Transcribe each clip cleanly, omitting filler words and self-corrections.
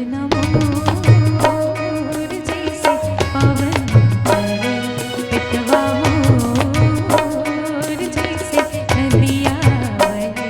सजना मोर जैसे पवन करे, पितवा मोर जैसे नदिया बहे।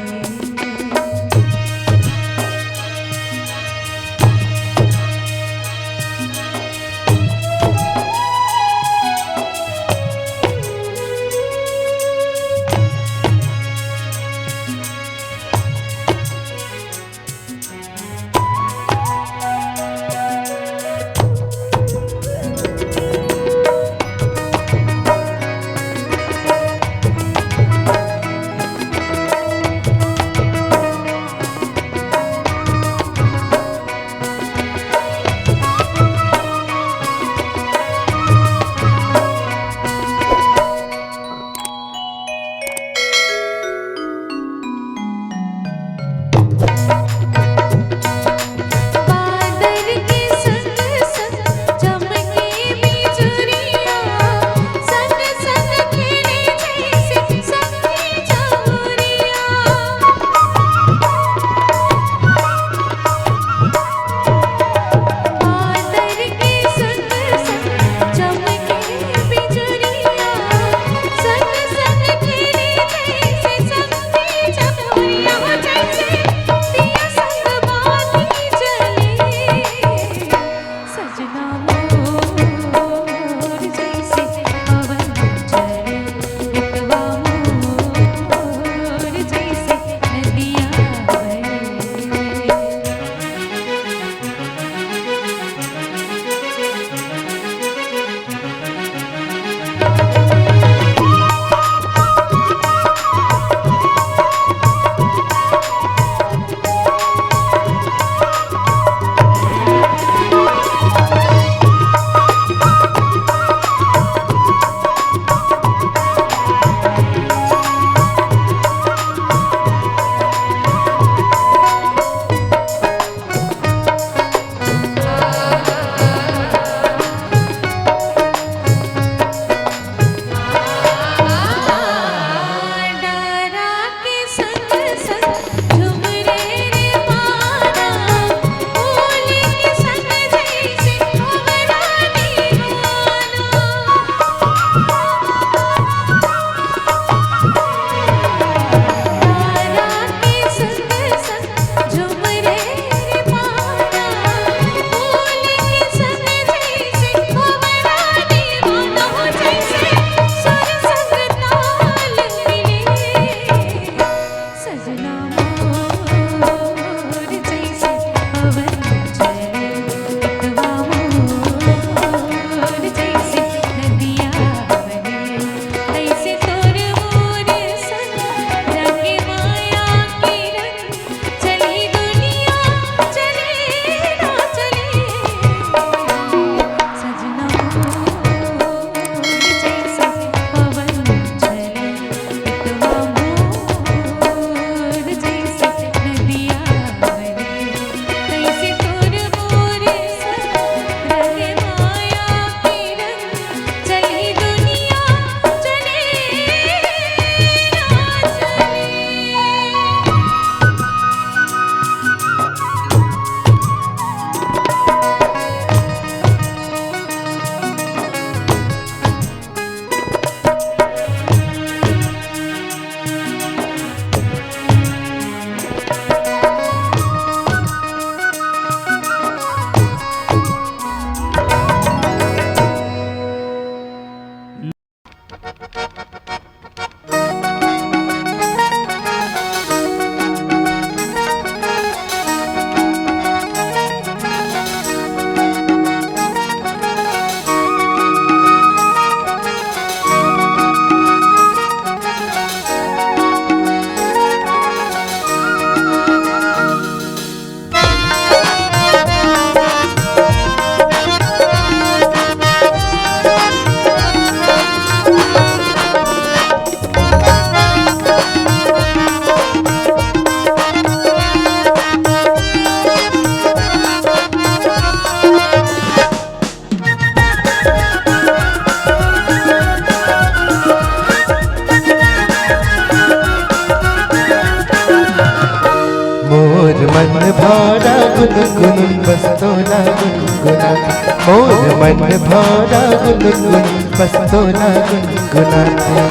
मन भरा गुनगुन बस तोला गुनगुनाते, मोर मन भरा गुनगुन बस तोला गुनगुनाते।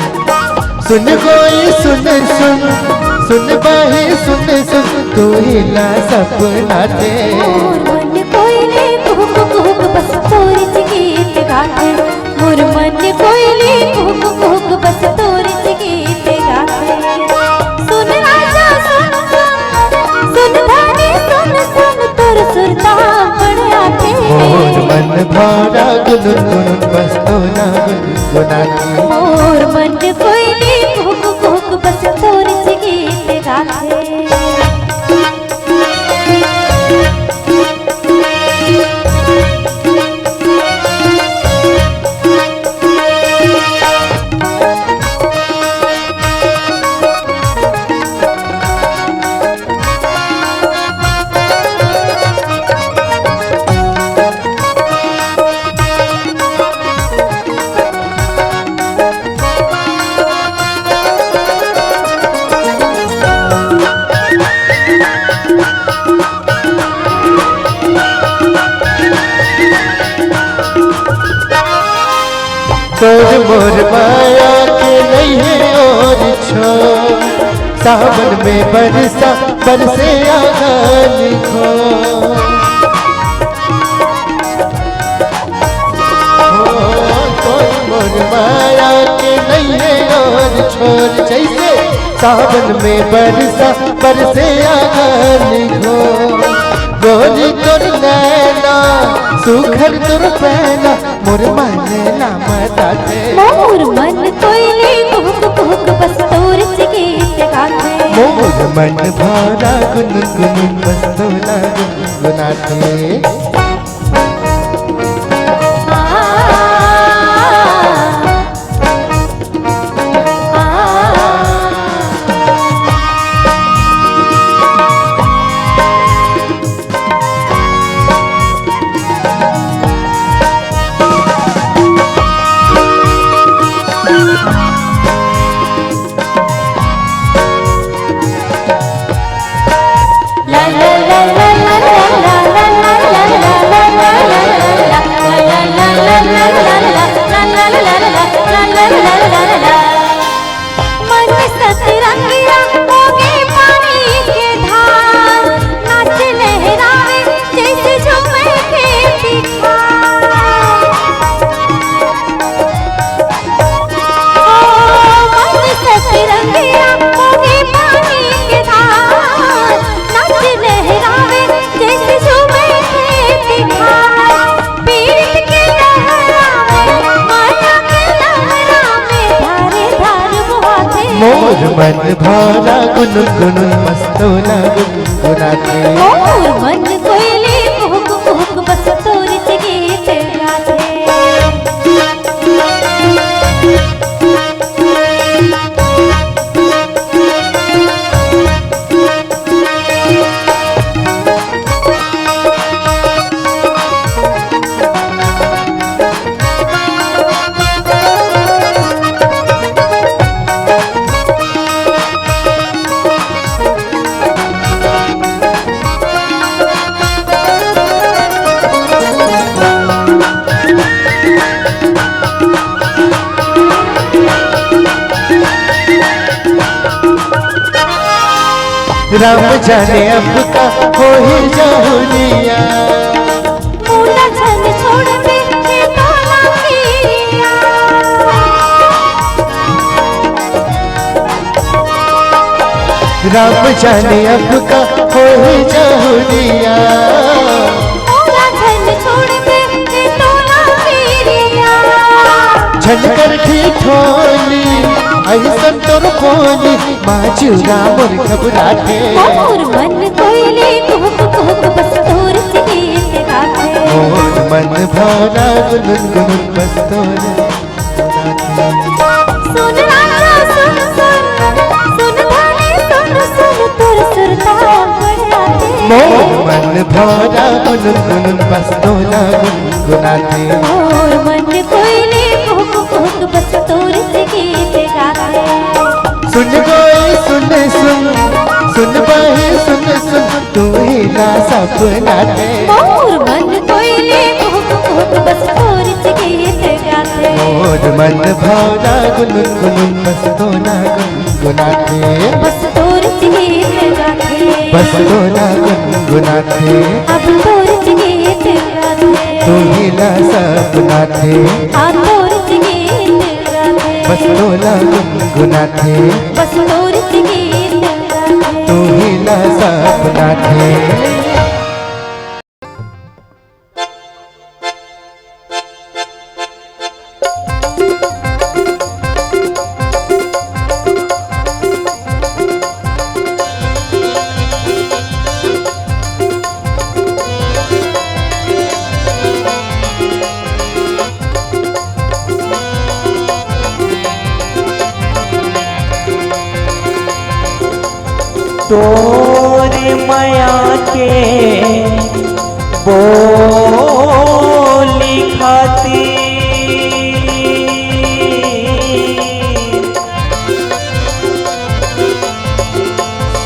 सुन कोई सुन सुन सुन बाहे सुन सुन तू हिला सपना दे। मोर मन कोयले कुहुक कुहुक बस तोरे से गीत गाते, मोर मन कोयले कुहुक कुहुक बस तोरे से गीत गाते। सुन राजा सुन सुन धानी सुन सुन तोर सुरता बढ़ाते। मोर मन भरा गुनगुन बस तोला गुनगुनाते, मोर मन कोयले कुहुक कुहुक बस तोरे से गीत गाते। तोर मोर माया के नहीं है और छोर, सावन में बरसा बरसे आंगन को। तोर मोर माया के नहीं है और छोर, जैसे सावन में बरसा बरसे आंगन को। गोरी तोर नैना सुखर तुर पहना मोर मन लामताते। मोर मन कोयले कुहुक कुहुक बस तोरे से गीत गाते। मोर मन भरा गुनगुन बस तोला गुनगुनाते। मोर मन भरा गुनगुन बस तोला गुनगुनाते। मोर मन कोयले कुहुक कुहुक बस तोरे से गीत गाते। राम जाने अब का हो ही जाहुलिया, मूला छन छोड़ के तोला किया। राम जाने अब का हो ही जाहुलिया। मूला छन छोड़ के तोला किया। झनकर ठिठोली ऐसन तोर बोली माचुरा मोर घबराते। मोर मन कोयले कुहुक कुहुक बस तोरे से गीत गाते। मोर मन भरा गुनगुन बस तोला गुनगुनाते। सुन राजा सुन सुन सुन धानी सुन सुन तोर सुरता बढ़ाते। मोर मन भरा गुनगुन बस तोला गुनगुनाते। मोर मन कोयले कुहुक कुहुक बस तोरे से गीत गाते। सुन कोई सुन सुन सुन बाहे सुन सुन तू सपना थे मोर मन कोयले कुहुक कुहुक बस तोर गीत गाते मोर मन भौरा गुनगुन बस तोला गुनगुनाते बस तोर गीत गाते बस तोला गुनगुनाते अब तोर गीत गाते तू ही ला सपना थे हाँ तोर गीत गाते बस तोला गुनगुनाते बस तोर गीत गाते तू ही ला सपना थे तोरे माया के बोली खाती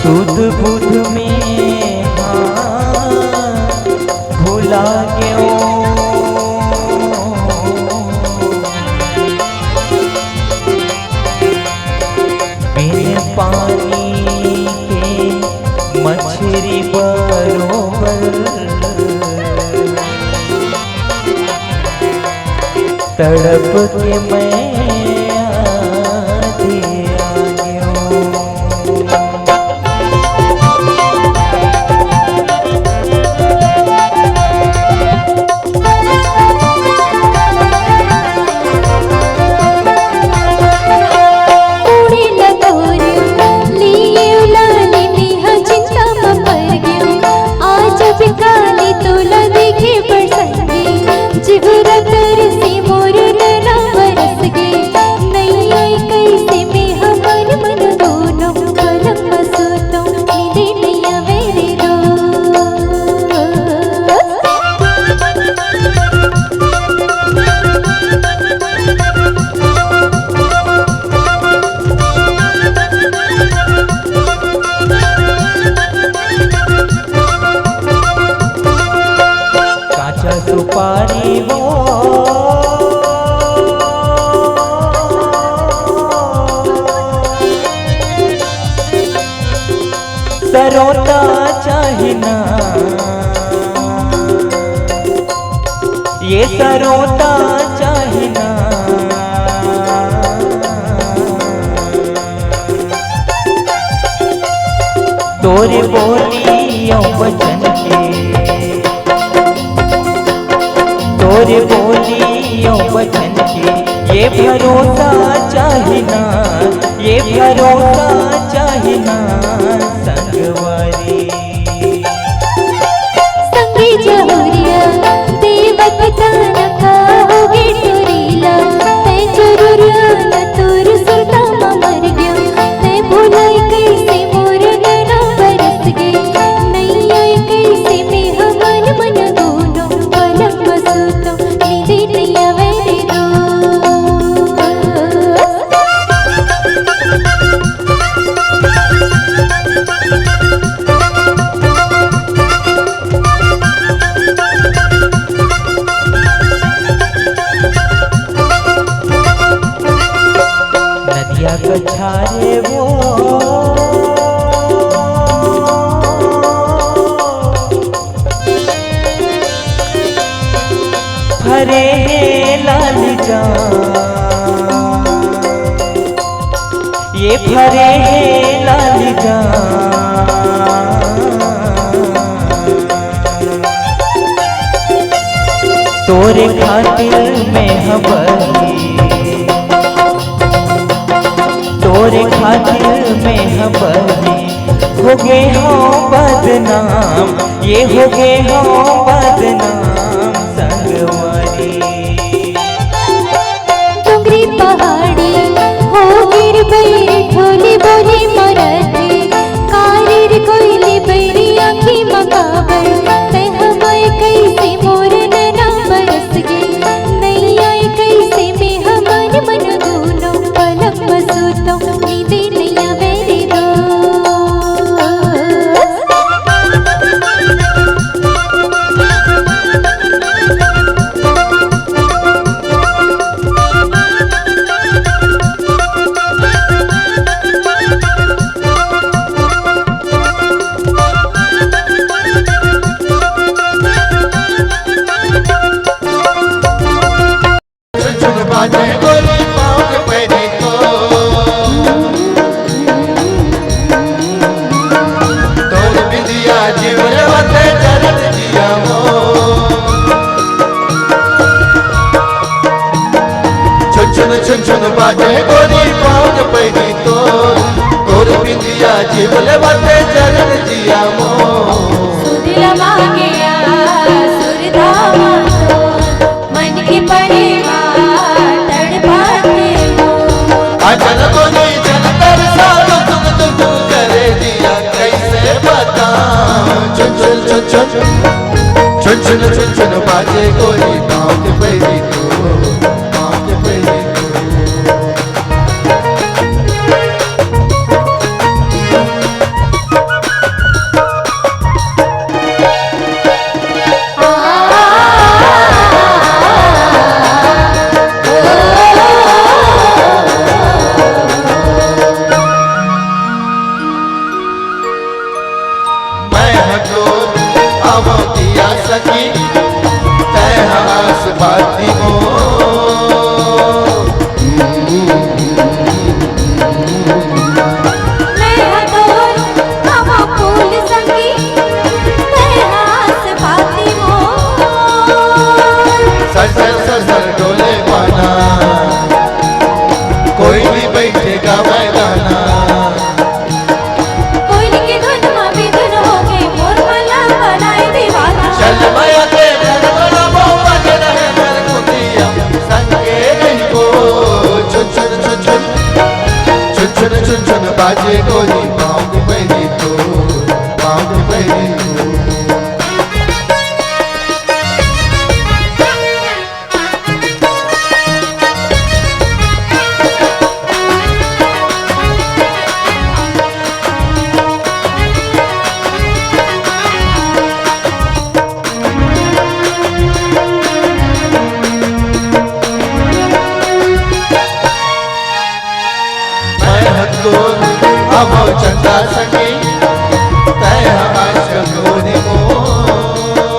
सुध बुध में भुला गयो बिन पानी मछरी बरोबर तड़प के मैं आधे आ गयो सुपारी वो सरोता चाहिना ये सरोता चाहिना तोरे बोलियों बचन के तोरे बोलियों बचन के ये भरोसा चाहिना ये भरोसा चाहिना संगवारी संगी जहुरिया देवक ताना खाओगे टुरीला ते जरूरिया न तोर सुरता मर गया ते भुलाई कैसे मोर नैना बरस गई नहीं आई कैसे में हमन मन दोनों पलक बसतो नींदे नहीं आवे रे नदिया कछारे वो भरे लाल जा ये भरे लाल जा तोरे खातिर में हबली तोरे खातिर में हबली हो गे हो बदनाम ये हो गे हो बदनाम संगवारी डोंगरी पहाड़ी हो गिर बैरी ढोली बोली मराठी कारीर कोयली बैरी आँखी मकाबर ते हमारे कैसे मोर नैना बरस गई नहीं आई कैसे में हमारे मन दोनों पलक बसतो नींदे नहीं आवे रे छुन छुन बाजे गोरी पाँव पैदी तोर बिंदिया जीवले बाटे चरण जिया मोर सुदिला मांगिया सुरधामा तो मन की पड़े तड़पाते अचल गोरी जल तरसा तुम करे दिया कैसे बता चुन चुन चुन चुन चुन चुन चुन चुन बाजे गोरी पाँव के पैदी पाँव के पैदी सकी तैहास बाती हो मैं हदोर हवा फूल सकी तैहास बाती हो सर डोले पाना कोई भी बैठेगा मैदाना कोयले की धुन में भी धुन हो गई मोर मला बनाए दीवाना चल माया के बड़ा मोहब्बत रहे कर कुतिया संगे नहीं को चुन चुन चुन चुन चुन चुन चुन चुन बाजे गोरी पाँव की पैदी तो पाँव की पैदी तो अब चंदा सके तय आश गोरी मो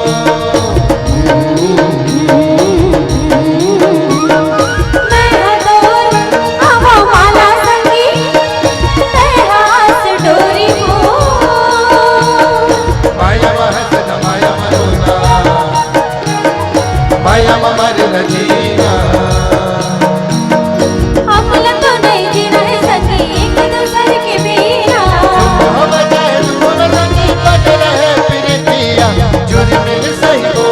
मैं हदोर हवा माला सकी तैहास डोरी हो माया महसन माया मरोना माया मर रजीना हम लोग तो नहीं जी रहे सकी एक दूसरे के बिना हम जान गुण रंगी कट रहे प्रीतिया जुरी मिल सही हो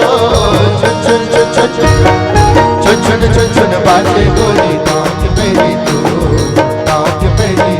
चुन चुन चुन चुन चुन चुन चुन चुन बाजे गोरी पाँव की पैदी तो पाँव की पैदी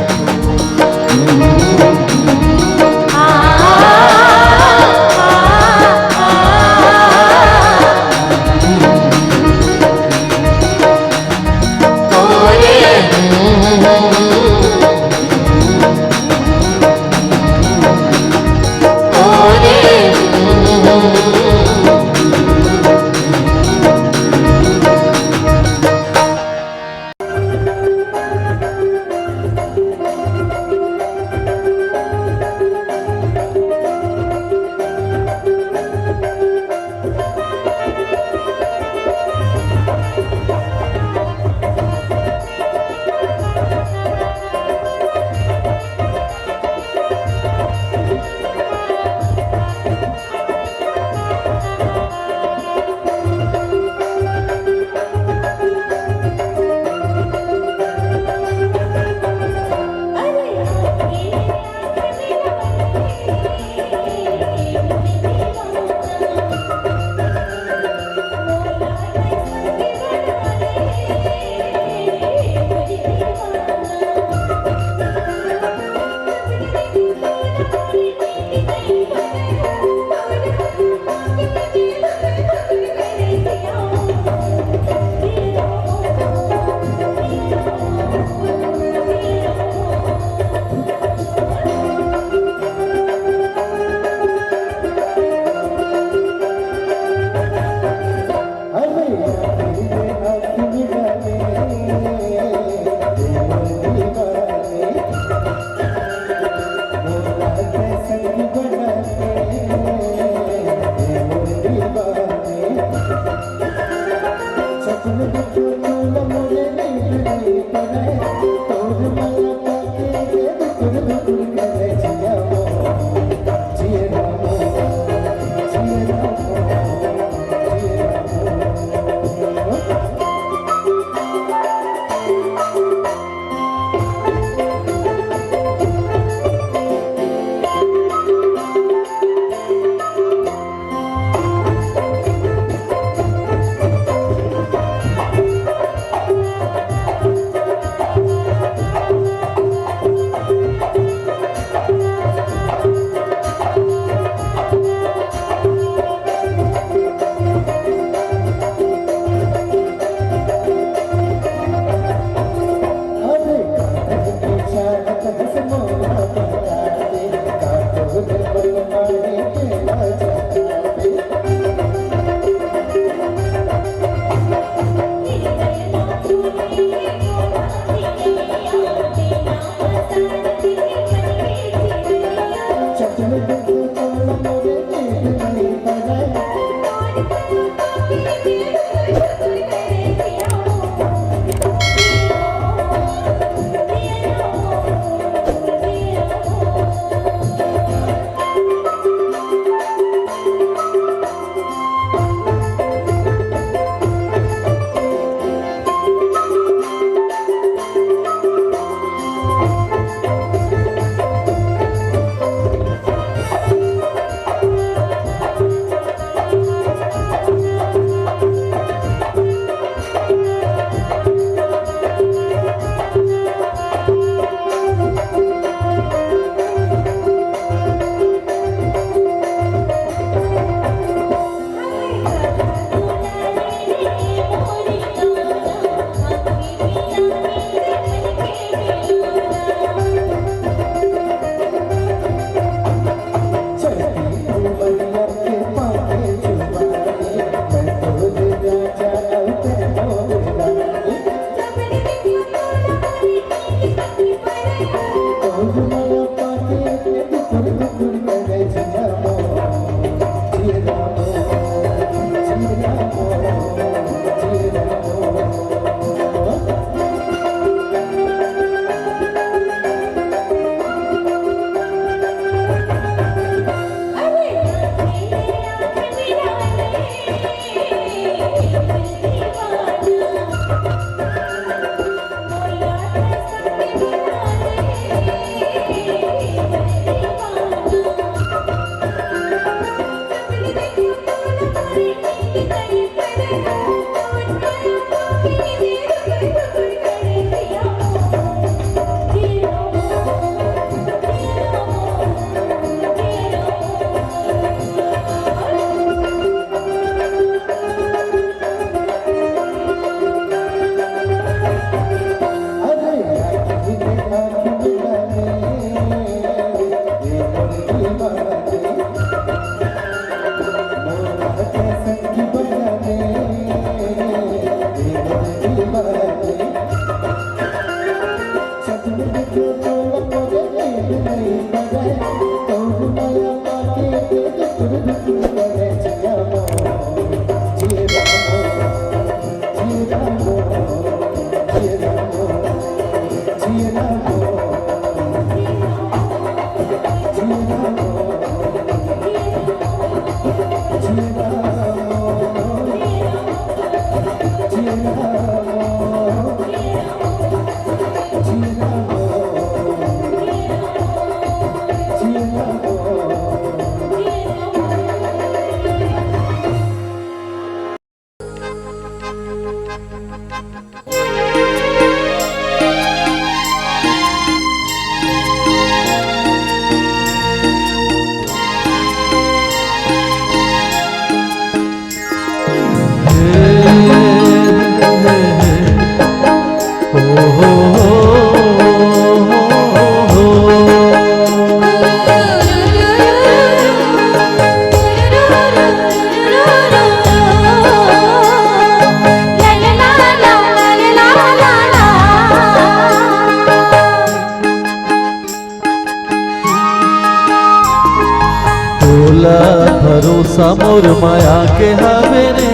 तोला भरोसा मोर माया के हवे रे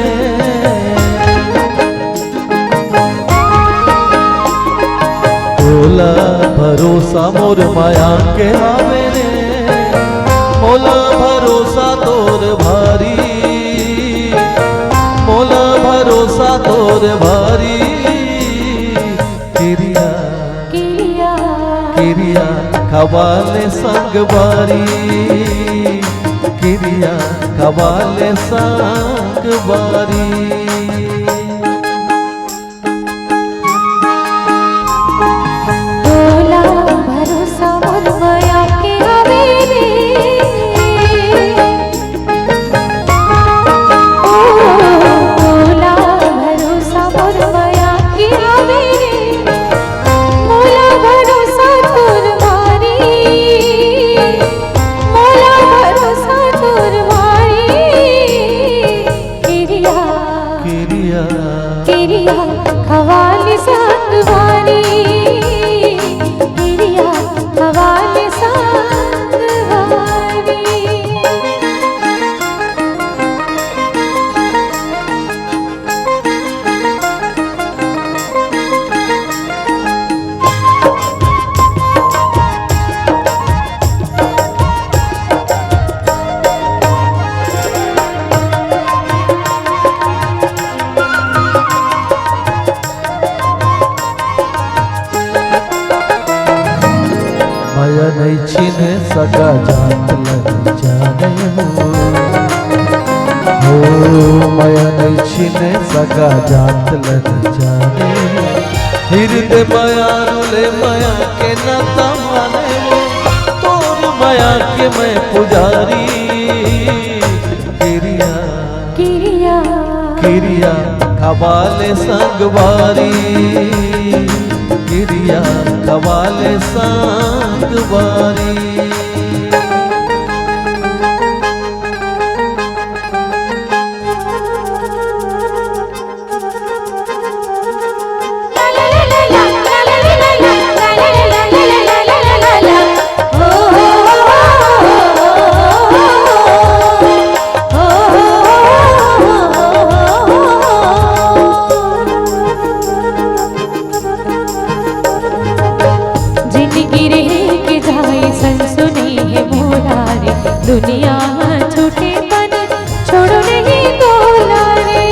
तोला भरोसा मोर माया के हवे रे मोला भरोसा तोर भारी मोला भरोसा तोर भारी किरिया किरिया किरिया खवाले संग बारी किरिया खवाले संग बारी तोला भरोसा मोर माया के हवे रे ओ तोला भरोसा मोर माया के हवे रे मोला भरोसा तोर भारी मोला भरोसा तोर भारी किरिया किरिया किरिया खवाले संग वारी किरिया खवाले संग वारी माया नहीं छीने सगा जात लग जाने हो माया नहीं छीने सगा जात लग जाने हृदय माया रुले माया के नाता माने तोर माया के मैं पुजारी किरिया किरिया किरिया खवाले संगवारी किरिया खवाले संगवारी दुनिया छूटे पन छोड़ो नहीं तोला रे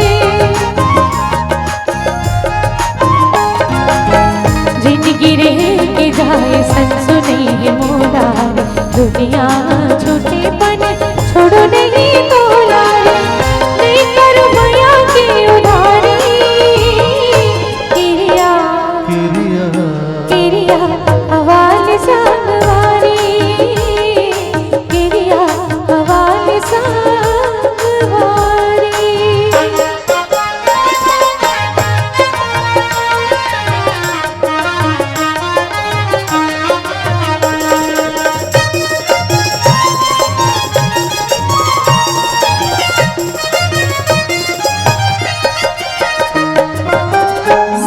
जिंदगी रह के जाए सन सुने मोला रे दुनिया छूटे पन छोड़ो नहीं तोला रे नहीं करो माया की उधारी किरिया किरिया किरिया हवाले संगवारी किरिया हवाले संगवारी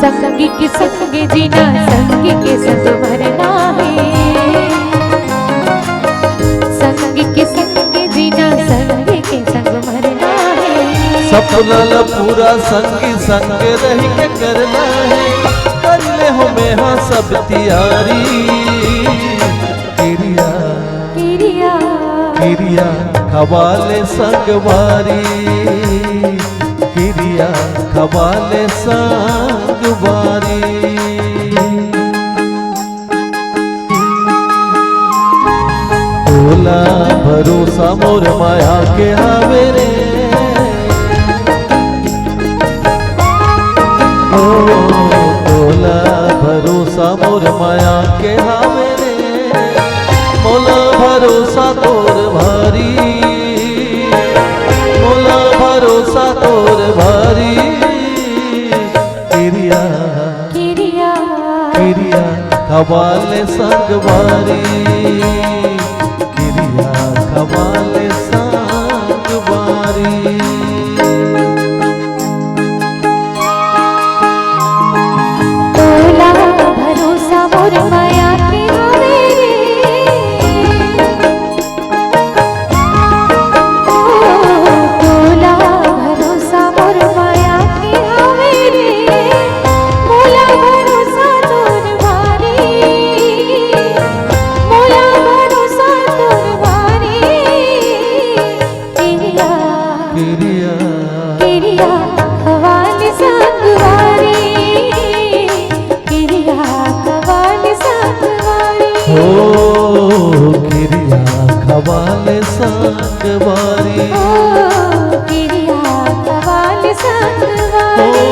संगी के संग जीना संगी के संग मरना है संगी के संग जीना संगी के संग मरना है सपना पूरा संगी संग रह के करना है कर ले हो में हाँ सब तैयारी किरिया किरिया किरिया खवाले संगवारी किरिया खवाले संगवारी तोला भरोसा मोर माया के हवे रे ओ तोला भरोसा मोर माया के हवे रे मोला भरोसा तोर भारी मोला भरोसा तोर भारी किरिया किरिया किरिया खवाले संगवारी किरिया खवाले संगवारी तोला भरोसा मोर माया के हवे रे खवाली संगवारी हो गिरिया खवाले संगवारी ओ गिरिया खवाली हो संगवारी